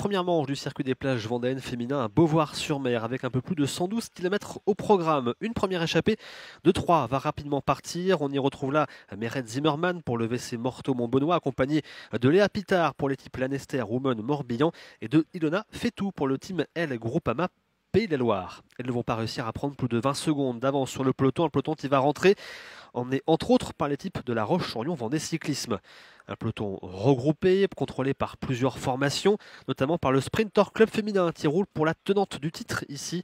première manche du circuit des plages vendéennes féminin à Beauvoir-sur-Mer avec un peu plus de 112 km au programme. Une première échappée de 3 va rapidement partir. On y retrouve là Meret Zimmermann pour le WC Morteau-Montbenoît accompagné de Léa Pitard pour l'équipe Lanester Women Morbihan et de Ilona Fetou pour le team L Groupama Pays de la Loire. Elles ne vont pas réussir à prendre plus de 20 secondes d'avance sur le peloton. Un peloton qui va rentrer emmené entre autres par l'équipe de La Roche-sur-Yon Vendée Cyclisme. Un peloton regroupé, contrôlé par plusieurs formations, notamment par le Sprinter Club féminin qui roule pour la tenante du titre ici,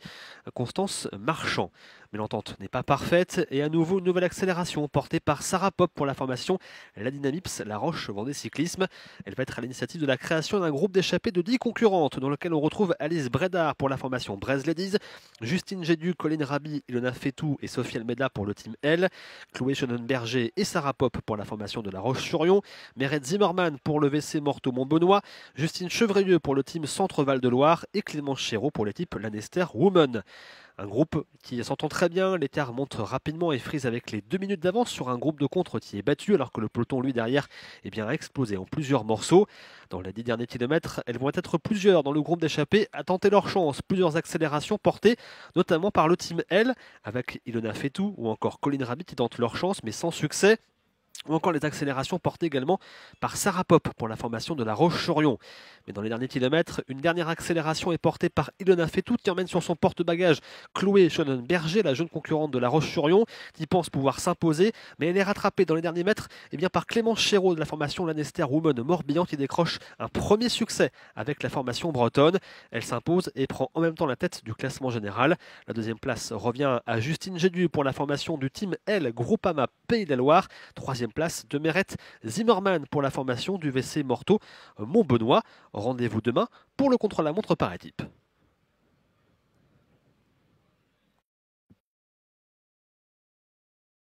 Constance Marchand. Mais l'entente n'est pas parfaite et à nouveau une nouvelle accélération portée par Sarah Pop pour la formation La Dynamips La Roche Vendée Cyclisme. Elle va être à l'initiative de la création d'un groupe d'échappées de 10 concurrentes dans lequel on retrouve Alice Bredard pour la formation Brez Ladies, Justine Gédu, Colline Rabi, Ilona Fetou et Sophie Almeida pour le team L, Chloé Schonenberger et Sarah Pop pour la formation de La Roche-sur-Yon, Meret Zimmermann pour le WC Morteau-Montbenoît, Justine Chevreuilleux pour le team Centre-Val de Loire et Clémence Chéreau pour l'équipe Lanester Women. Un groupe qui s'entend très bien, l'écart monte rapidement et frise avec les 2 minutes d'avance sur un groupe de contre qui est battu alors que le peloton lui derrière a explosé en plusieurs morceaux. Dans les 10 derniers kilomètres, elles vont être plusieurs dans le groupe d'échappés à tenter leur chance. Plusieurs accélérations portées notamment par le team L avec Ilona Fetou ou encore Colline Rabi qui tentent leur chance mais sans succès. Ou encore les accélérations portées également par Sarah Pop pour la formation de La Roche-sur-Yon. Mais dans les derniers kilomètres, une dernière accélération est portée par Ilona Fetou qui emmène sur son porte-bagages Chloé Schonenberger, la jeune concurrente de La Roche-sur-Yon, qui pense pouvoir s'imposer, mais elle est rattrapée dans les derniers mètres par Clémence Chéreau de la formation Lanester Women Morbihan qui décroche un premier succès avec la formation bretonne. Elle s'impose et prend en même temps la tête du classement général. La deuxième place revient à Justine Gédu pour la formation du team L Groupama Pays de la Loire. Troisième place de Meret Zimmermann pour la formation du WC Morteau Montbenoît. Rendez-vous demain pour le contre-la-montre par équipe.